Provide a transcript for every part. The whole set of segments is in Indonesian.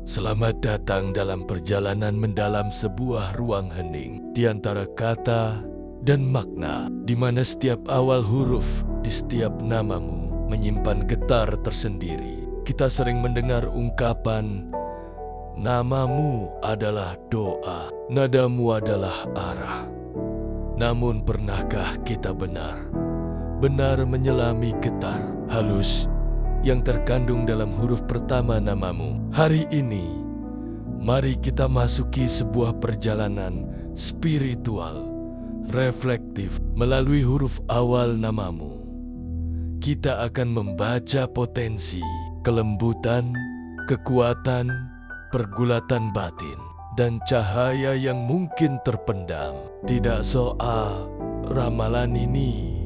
Selamat datang dalam perjalanan mendalam sebuah ruang hening di antara kata dan makna, di mana setiap awal huruf di setiap namamu menyimpan getar tersendiri. Kita sering mendengar ungkapan, namamu adalah doa, nadamu adalah arah. Namun pernahkah kita benar menyelami getar halus yang terkandung dalam huruf pertama namamu? Hari ini, mari kita masuki sebuah perjalanan spiritual, reflektif melalui huruf awal namamu. Kita akan membaca potensi, kelembutan, kekuatan, pergulatan batin, dan cahaya yang mungkin terpendam. Tidak soal ramalan ini.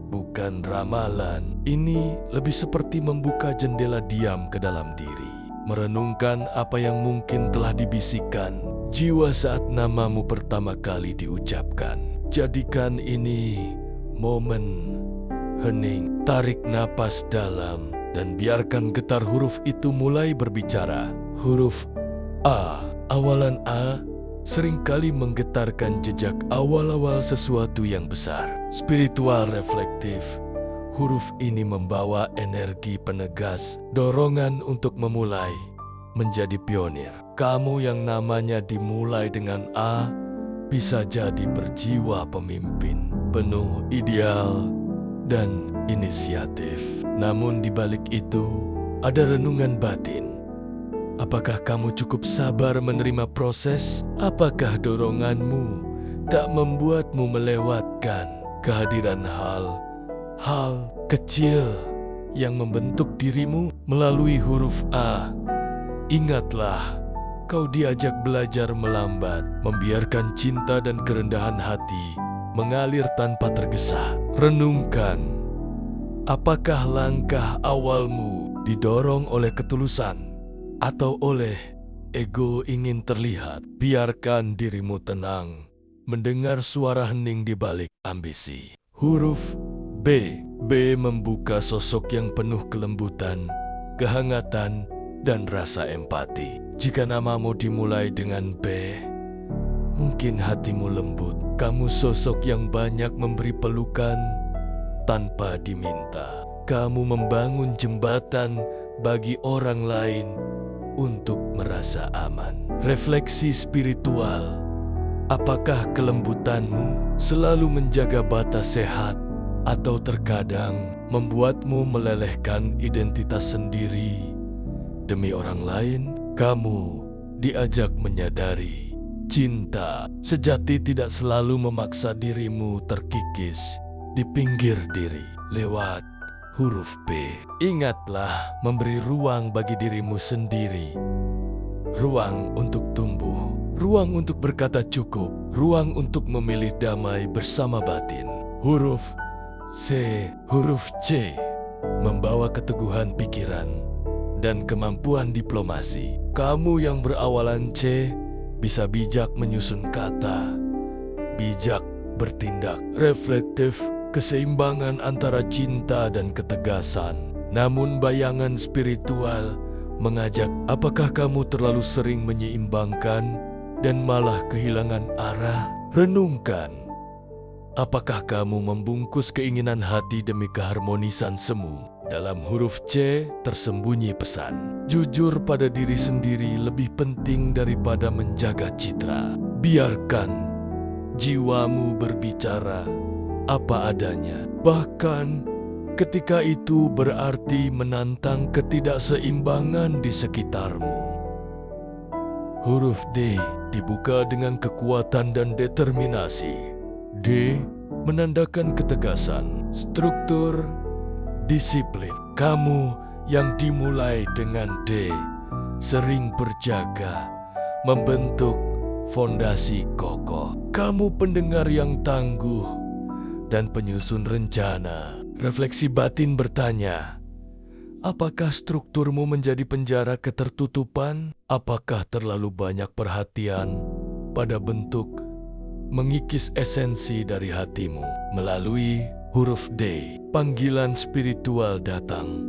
Bukan ramalan, ini lebih seperti membuka jendela diam ke dalam diri. Merenungkan apa yang mungkin telah dibisikkan jiwa saat namamu pertama kali diucapkan. Jadikan ini momen hening. Tarik napas dalam dan biarkan getar huruf itu mulai berbicara. Huruf A, awalan A, seringkali menggetarkan jejak awal-awal sesuatu yang besar. Spiritual reflektif, huruf ini membawa energi penegas, dorongan untuk memulai, menjadi pionir. Kamu yang namanya dimulai dengan A, bisa jadi berjiwa pemimpin, penuh ideal dan inisiatif. Namun di balik itu, ada renungan batin. Apakah kamu cukup sabar menerima proses? Apakah doronganmu tak membuatmu melewatkan kehadiran hal kecil yang membentuk dirimu melalui huruf A? Ingatlah, kau diajak belajar melambat, membiarkan cinta dan kerendahan hati mengalir tanpa tergesa. Renungkan, apakah langkah awalmu didorong oleh ketulusan atau oleh ego ingin terlihat? Biarkan dirimu tenang, mendengar suara hening di balik ambisi. Huruf B. B membuka sosok yang penuh kelembutan, kehangatan, dan rasa empati. Jika namamu dimulai dengan B, mungkin hatimu lembut. Kamu sosok yang banyak memberi pelukan tanpa diminta. Kamu membangun jembatan bagi orang lain untuk merasa aman. Refleksi spiritual. Apakah kelembutanmu selalu menjaga batas sehat atau terkadang membuatmu melelehkan identitas sendiri demi orang lain? Kamu diajak menyadari, cinta sejati tidak selalu memaksa dirimu terkikis di pinggir diri lewat huruf B. Ingatlah memberi ruang bagi dirimu sendiri. Ruang untuk tumbuh, ruang untuk berkata cukup, ruang untuk memilih damai bersama batin. Huruf C, huruf C membawa keteguhan pikiran dan kemampuan diplomasi. Kamu yang berawalan C bisa bijak menyusun kata, bijak bertindak, reflektif, keseimbangan antara cinta dan ketegasan. Namun bayangan spiritual mengajak, apakah kamu terlalu sering menyeimbangkan dan malah kehilangan arah? Renungkan, apakah kamu membungkus keinginan hati demi keharmonisan semu? Dalam huruf C tersembunyi pesan, jujur pada diri sendiri lebih penting daripada menjaga citra. Biarkan jiwamu berbicara apa adanya, bahkan ketika itu berarti menantang ketidakseimbangan di sekitarmu. Huruf D dibuka dengan kekuatan dan determinasi. D menandakan ketegasan, struktur, disiplin. Kamu yang dimulai dengan D sering berjaga, membentuk fondasi kokoh. Kamu pendengar yang tangguh dan penyusun rencana. Refleksi batin bertanya, apakah strukturmu menjadi penjara ketertutupan? Apakah terlalu banyak perhatian pada bentuk mengikis esensi dari hatimu? Melalui huruf D, panggilan spiritual datang.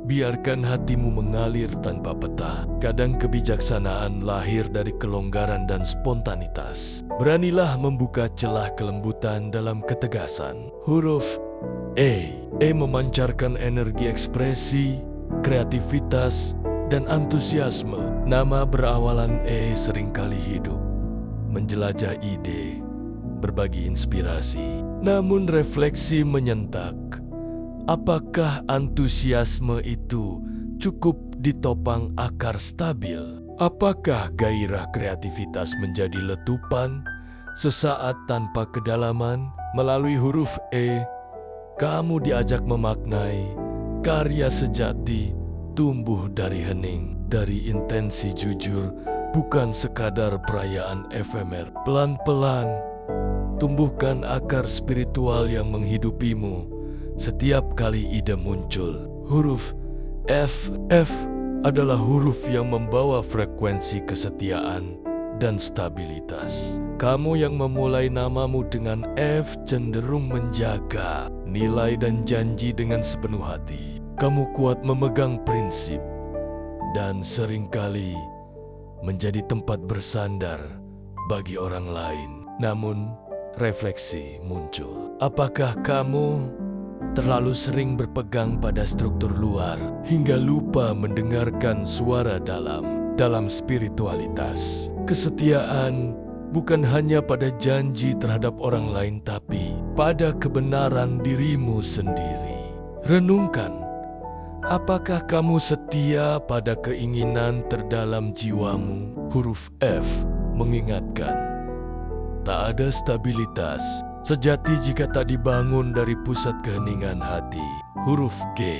Biarkan hatimu mengalir tanpa peta. Kadang kebijaksanaan lahir dari kelonggaran dan spontanitas. Beranilah membuka celah kelembutan dalam ketegasan. Huruf E. E memancarkan energi ekspresi, kreativitas, dan antusiasme. Nama berawalan E seringkali hidup, menjelajah ide, berbagi inspirasi. Namun refleksi menyentak. Apakah antusiasme itu cukup ditopang akar stabil? Apakah gairah kreativitas menjadi letupan sesaat tanpa kedalaman? Melalui huruf E, kamu diajak memaknai karya sejati tumbuh dari hening, dari intensi jujur, bukan sekadar perayaan efemer. Pelan-pelan, tumbuhkan akar spiritual yang menghidupimu setiap kali ide muncul. Huruf F. F adalah huruf yang membawa frekuensi kesetiaan dan stabilitas. Kamu yang memulai namamu dengan F cenderung menjaga nilai dan janji dengan sepenuh hati. Kamu kuat memegang prinsip dan seringkali menjadi tempat bersandar bagi orang lain. Namun, refleksi muncul. Apakah kamu terlalu sering berpegang pada struktur luar hingga lupa mendengarkan suara dalam spiritualitas? Kesetiaan bukan hanya pada janji terhadap orang lain, tapi pada kebenaran dirimu sendiri. Renungkan, apakah kamu setia pada keinginan terdalam jiwamu? Huruf F mengingatkan, tak ada stabilitas sejati jika tak dibangun dari pusat keheningan hati. Huruf G.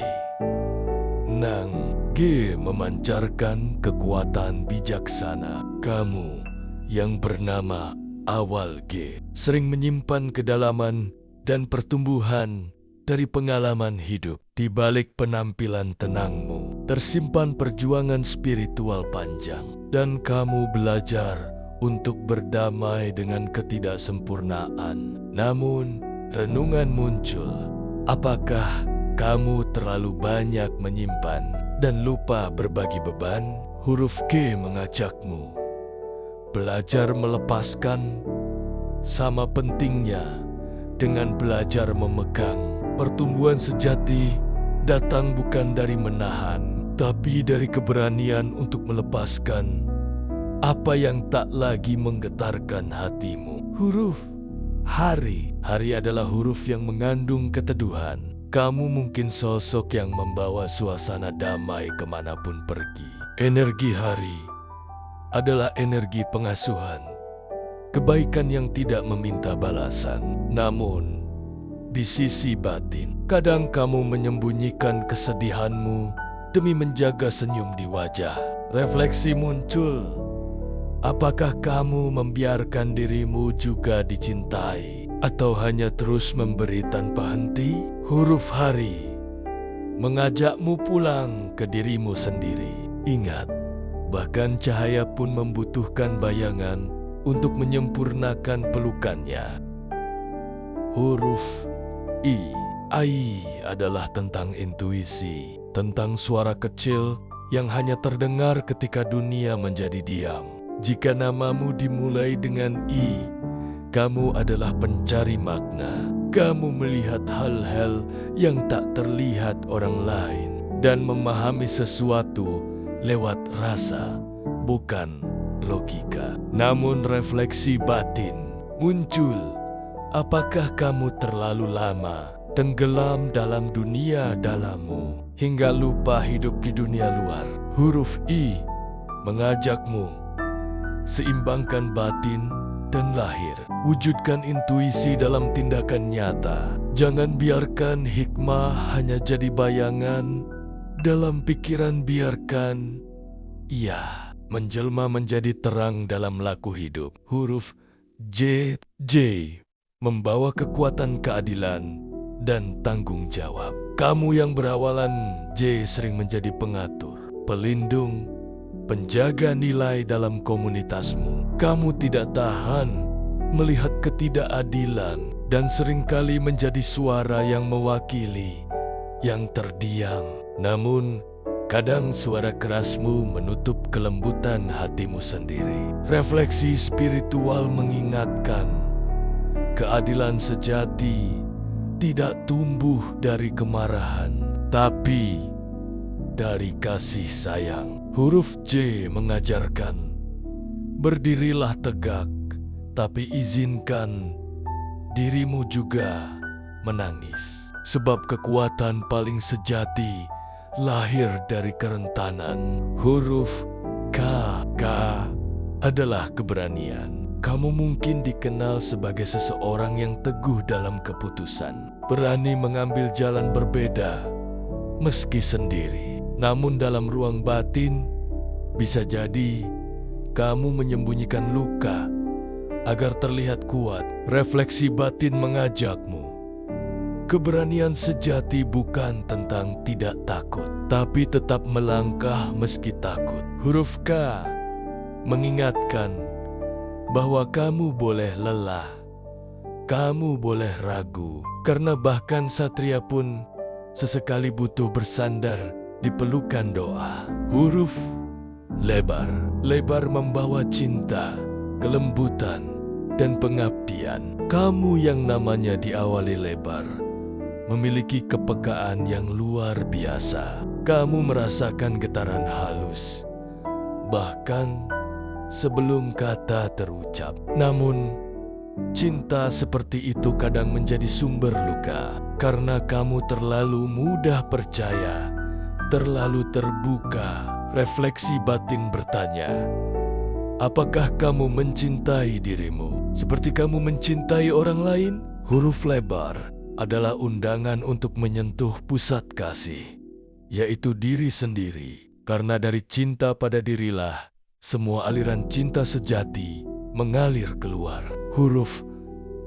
Nang. G memancarkan kekuatan bijaksana. Kamu yang bernama awal G sering menyimpan kedalaman dan pertumbuhan dari pengalaman hidup. Di balik penampilan tenangmu tersimpan perjuangan spiritual panjang, dan kamu belajar untuk berdamai dengan ketidaksempurnaan. Namun, renungan muncul. Apakah kamu terlalu banyak menyimpan dan lupa berbagi beban? Huruf G mengajakmu belajar melepaskan, sama pentingnya dengan belajar memegang. Pertumbuhan sejati datang bukan dari menahan, tapi dari keberanian untuk melepaskan apa yang tak lagi menggetarkan hatimu. Huruf Hari. Hari adalah huruf yang mengandung keteduhan. Kamu mungkin sosok yang membawa suasana damai kemanapun pergi. Energi hari adalah energi pengasuhan, kebaikan yang tidak meminta balasan. Namun, di sisi batin, kadang kamu menyembunyikan kesedihanmu demi menjaga senyum di wajah. Refleksi muncul. Apakah kamu membiarkan dirimu juga dicintai, atau hanya terus memberi tanpa henti? Huruf Hari mengajakmu pulang ke dirimu sendiri. Ingat, bahkan cahaya pun membutuhkan bayangan untuk menyempurnakan pelukannya. Huruf I. I adalah tentang intuisi, tentang suara kecil yang hanya terdengar ketika dunia menjadi diam. Jika namamu dimulai dengan I, kamu adalah pencari makna. Kamu melihat hal-hal yang tak terlihat orang lain dan memahami sesuatu lewat rasa, bukan logika. Namun refleksi batin muncul. Apakah kamu terlalu lama tenggelam dalam dunia dalammu hingga lupa hidup di dunia luar? Huruf I mengajakmu seimbangkan batin dan lahir. Wujudkan intuisi dalam tindakan nyata. Jangan biarkan hikmah hanya jadi bayangan dalam pikiran. Biarkan ia menjelma menjadi terang dalam laku hidup. Huruf J. J membawa kekuatan keadilan dan tanggung jawab. Kamu yang berawalan J sering menjadi pengatur, pelindung, penjaga nilai dalam komunitasmu. Kamu tidak tahan melihat ketidakadilan dan seringkali menjadi suara yang mewakili yang terdiam. Namun, kadang suara kerasmu menutup kelembutan hatimu sendiri. Refleksi spiritual mengingatkan, keadilan sejati tidak tumbuh dari kemarahan, tapi dari kasih sayang. Huruf J mengajarkan, berdirilah tegak, tapi izinkan dirimu juga menangis. Sebab kekuatan paling sejati lahir dari kerentanan. Huruf K adalah keberanian. Kamu mungkin dikenal sebagai seseorang yang teguh dalam keputusan, berani mengambil jalan berbeda meski sendiri. Namun dalam ruang batin, bisa jadi kamu menyembunyikan luka agar terlihat kuat. Refleksi batin mengajakmu, keberanian sejati bukan tentang tidak takut, tapi tetap melangkah meski takut. Huruf K mengingatkan bahwa kamu boleh lelah, kamu boleh ragu, karena bahkan satria pun sesekali butuh bersandar di pelukan doa. Huruf lebar membawa cinta, kelembutan, dan pengabdian. Kamu yang namanya diawali lebar memiliki kepekaan yang luar biasa. Kamu merasakan getaran halus, bahkan sebelum kata terucap. Namun, cinta seperti itu kadang menjadi sumber luka, karena kamu terlalu mudah percaya, terlalu terbuka. Refleksi batin bertanya, apakah kamu mencintai dirimu seperti kamu mencintai orang lain? Huruf lebar adalah undangan untuk menyentuh pusat kasih, yaitu diri sendiri. Karena dari cinta pada dirilah semua aliran cinta sejati mengalir keluar. Huruf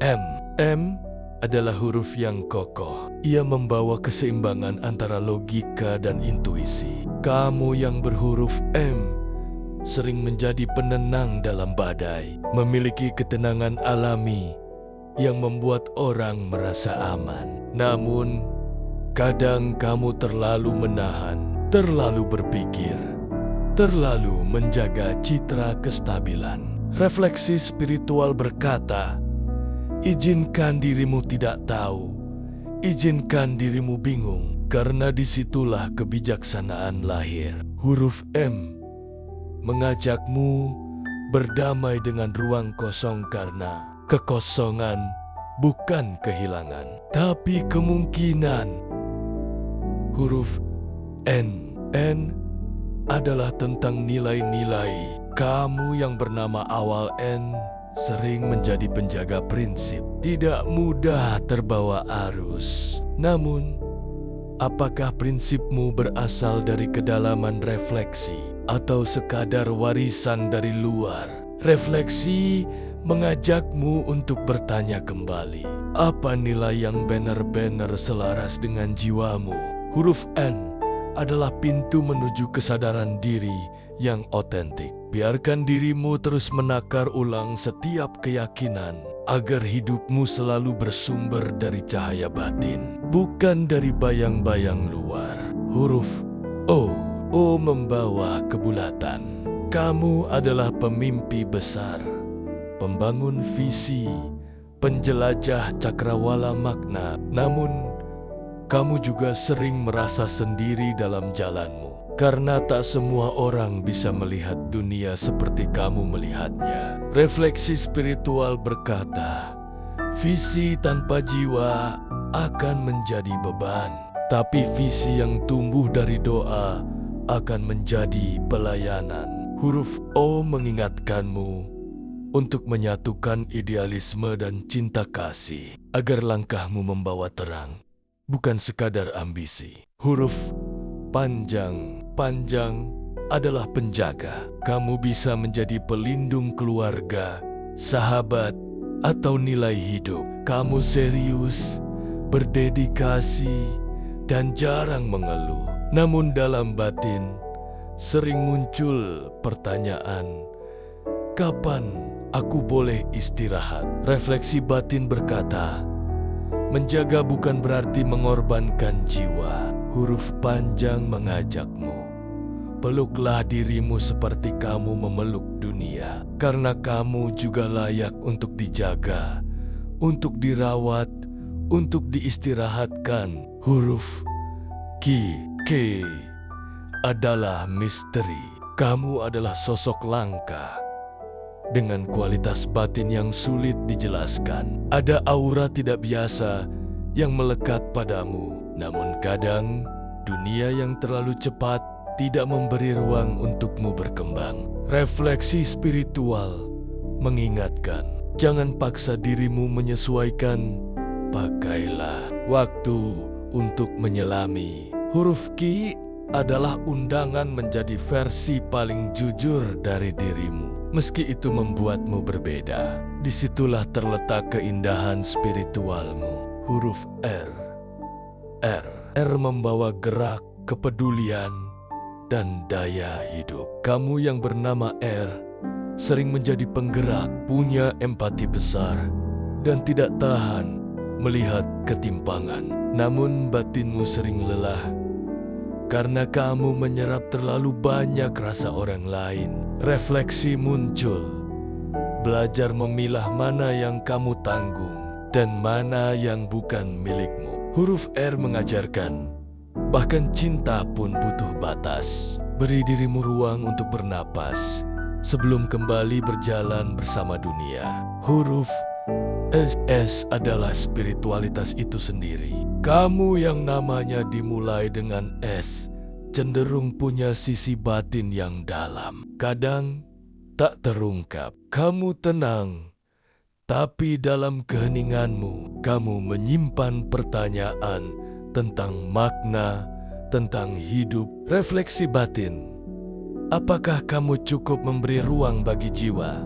M adalah huruf yang kokoh. Ia membawa keseimbangan antara logika dan intuisi. Kamu yang berhuruf M sering menjadi penenang dalam badai, memiliki ketenangan alami yang membuat orang merasa aman. Namun, kadang kamu terlalu menahan, terlalu berpikir, terlalu menjaga citra kestabilan. Refleksi spiritual berkata, izinkan dirimu tidak tahu, izinkan dirimu bingung, karena disitulah kebijaksanaan lahir. Huruf M mengajakmu berdamai dengan ruang kosong, karena kekosongan bukan kehilangan, tapi kemungkinan. Huruf N adalah tentang nilai-nilai. Kamu yang bernama awal N sering menjadi penjaga prinsip, tidak mudah terbawa arus. Namun, apakah prinsipmu berasal dari kedalaman refleksi atau sekadar warisan dari luar? Refleksi mengajakmu untuk bertanya kembali, apa nilai yang benar-benar selaras dengan jiwamu? Huruf N adalah pintu menuju kesadaran diri yang otentik. Biarkan dirimu terus menakar ulang setiap keyakinan, agar hidupmu selalu bersumber dari cahaya batin, bukan dari bayang-bayang luar. Huruf O membawa kebulatan. Kamu adalah pemimpi besar, pembangun visi, penjelajah cakrawala makna. Namun, kamu juga sering merasa sendiri dalam jalanmu, karena tak semua orang bisa melihat dunia seperti kamu melihatnya. Refleksi spiritual berkata, visi tanpa jiwa akan menjadi beban, tapi visi yang tumbuh dari doa akan menjadi pelayanan. Huruf O mengingatkanmu untuk menyatukan idealisme dan cinta kasih, agar langkahmu membawa terang, bukan sekadar ambisi. Huruf panjang adalah penjaga. Kamu bisa menjadi pelindung keluarga, sahabat, atau nilai hidup. Kamu serius, berdedikasi, dan jarang mengeluh. Namun dalam batin, sering muncul pertanyaan, kapan aku boleh istirahat? Refleksi batin berkata, menjaga bukan berarti mengorbankan jiwa. Huruf panjang mengajakmu. Peluklah dirimu seperti kamu memeluk dunia, karena kamu juga layak untuk dijaga, untuk dirawat, untuk diistirahatkan. Huruf K adalah misteri. Kamu adalah sosok langka dengan kualitas batin yang sulit dijelaskan. Ada aura tidak biasa yang melekat padamu, namun kadang dunia yang terlalu cepat tidak memberi ruang untukmu berkembang. Refleksi spiritual mengingatkan, jangan paksa dirimu menyesuaikan. Pakailah waktu untuk menyelami. Huruf Q adalah undangan menjadi versi paling jujur dari dirimu. Meski itu membuatmu berbeda, disitulah terletak keindahan spiritualmu. Huruf R membawa gerak, kepedulian, dan daya hidup. Kamu yang bernama R sering menjadi penggerak, punya empati besar, dan tidak tahan melihat ketimpangan. Namun batinmu sering lelah karena kamu menyerap terlalu banyak rasa orang lain. Refleksi muncul, belajar memilah mana yang kamu tanggung dan mana yang bukan milikmu. Huruf R mengajarkan, bahkan cinta pun butuh batas. Beri dirimu ruang untuk bernapas sebelum kembali berjalan bersama dunia. Huruf S adalah spiritualitas itu sendiri. Kamu yang namanya dimulai dengan S cenderung punya sisi batin yang dalam. Kadang tak terungkap. Kamu tenang, tapi dalam keheninganmu, kamu menyimpan pertanyaan tentang makna, tentang hidup. Refleksi batin. Apakah kamu cukup memberi ruang bagi jiwa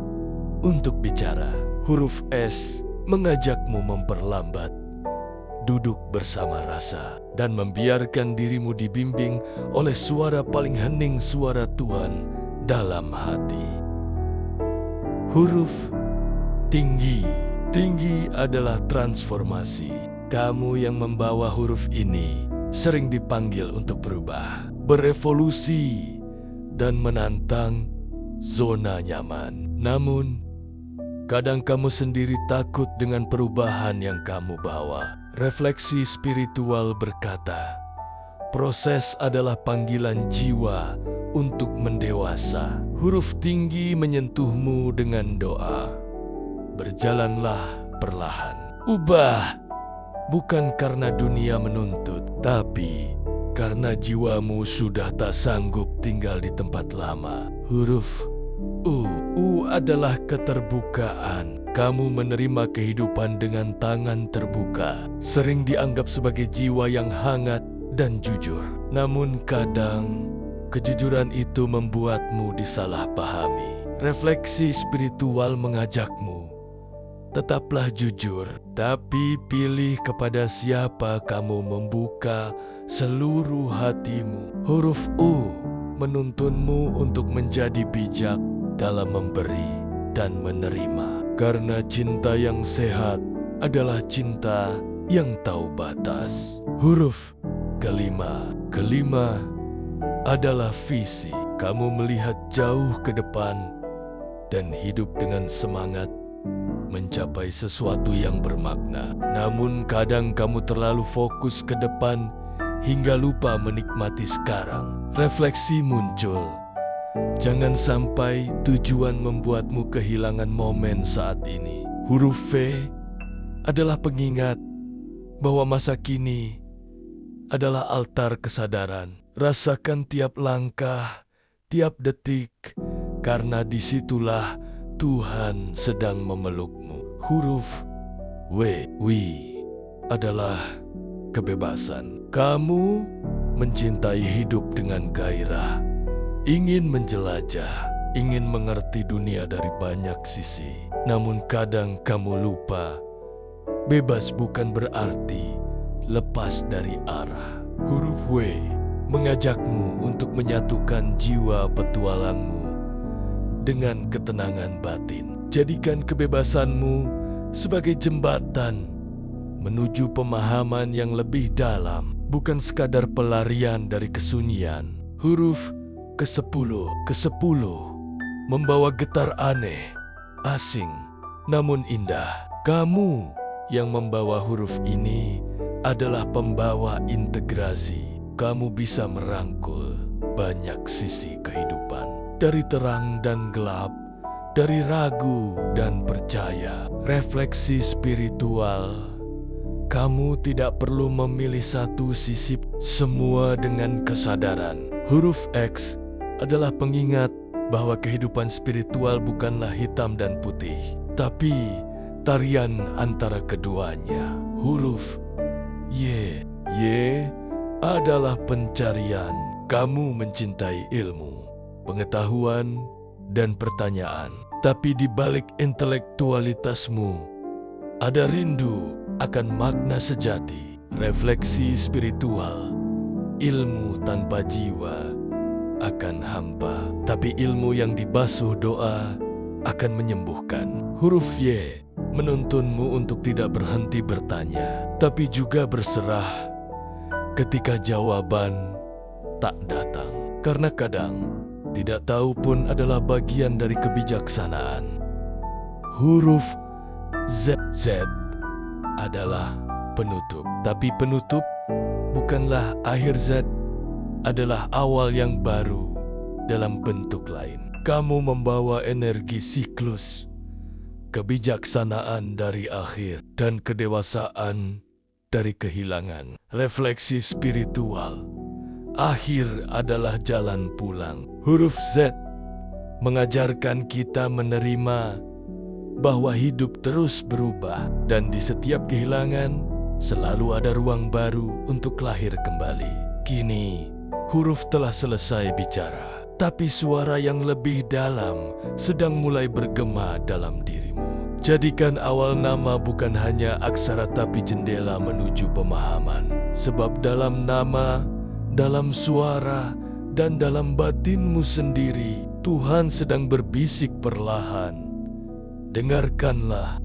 untuk bicara? Huruf S mengajakmu memperlambat, duduk bersama rasa, dan membiarkan dirimu dibimbing oleh suara paling hening, suara Tuhan dalam hati. Huruf tinggi adalah transformasi. Kamu yang membawa huruf ini sering dipanggil untuk berubah, berevolusi, dan menantang zona nyaman. Namun, kadang kamu sendiri takut dengan perubahan yang kamu bawa. Refleksi spiritual berkata, proses adalah panggilan jiwa untuk mendewasa. Huruf tinggi menyentuhmu dengan doa. Berjalanlah perlahan. Ubah, bukan karena dunia menuntut, tapi karena jiwamu sudah tak sanggup tinggal di tempat lama. Huruf U adalah keterbukaan. Kamu menerima kehidupan dengan tangan terbuka. Sering dianggap sebagai jiwa yang hangat dan jujur. Namun kadang, kejujuran itu membuatmu disalahpahami. Refleksi spiritual mengajakmu, tetaplah jujur, tapi pilih kepada siapa kamu membuka seluruh hatimu. Huruf U menuntunmu untuk menjadi bijak dalam memberi dan menerima. Karena cinta yang sehat adalah cinta yang tahu batas. Huruf kelima adalah visi. Kamu melihat jauh ke depan dan hidup dengan semangat mencapai sesuatu yang bermakna. Namun kadang kamu terlalu fokus ke depan hingga lupa menikmati sekarang. Refleksi muncul. Jangan sampai tujuan membuatmu kehilangan momen saat ini. Huruf V adalah pengingat bahwa masa kini adalah altar kesadaran. Rasakan tiap langkah, tiap detik, karena disitulah Tuhan sedang memelukmu. Huruf W adalah kebebasan. Kamu mencintai hidup dengan gairah, ingin menjelajah, ingin mengerti dunia dari banyak sisi. Namun kadang kamu lupa, bebas bukan berarti lepas dari arah. Huruf W mengajakmu untuk menyatukan jiwa petualangmu dengan ketenangan batin. Jadikan kebebasanmu sebagai jembatan menuju pemahaman yang lebih dalam, bukan sekadar pelarian dari kesunyian. Huruf ke-10 membawa getar aneh, asing, namun indah. Kamu yang membawa huruf ini adalah pembawa integrasi. Kamu bisa merangkul banyak sisi kehidupan, dari terang dan gelap, dari ragu dan percaya. Refleksi spiritual. Kamu tidak perlu memilih satu sisi, semua dengan kesadaran. Huruf X adalah pengingat bahwa kehidupan spiritual bukanlah hitam dan putih, tapi tarian antara keduanya. Huruf Y adalah pencarian. Kamu mencintai ilmu, pengetahuan, dan pertanyaan. Tapi di balik intelektualitasmu, ada rindu akan makna sejati. Refleksi spiritual. Ilmu tanpa jiwa akan hampa, tapi ilmu yang dibasuh doa akan menyembuhkan. Huruf Y menuntunmu untuk tidak berhenti bertanya, tapi juga berserah ketika jawaban tak datang. Karena kadang tidak tahu pun adalah bagian dari kebijaksanaan. Huruf Z adalah penutup, tapi penutup bukanlah akhir. Z adalah awal yang baru dalam bentuk lain. Kamu membawa energi siklus, kebijaksanaan dari akhir, dan kedewasaan dari kehilangan. Refleksi spiritual. Akhir adalah jalan pulang. Huruf Z mengajarkan kita menerima bahwa hidup terus berubah, dan di setiap kehilangan selalu ada ruang baru untuk lahir kembali. Kini, huruf telah selesai bicara, tapi suara yang lebih dalam sedang mulai bergema dalam dirimu. Jadikan awal nama bukan hanya aksara tapi jendela menuju pemahaman. Sebab dalam nama, dalam suara, dan dalam batinmu sendiri, Tuhan sedang berbisik perlahan. Dengarkanlah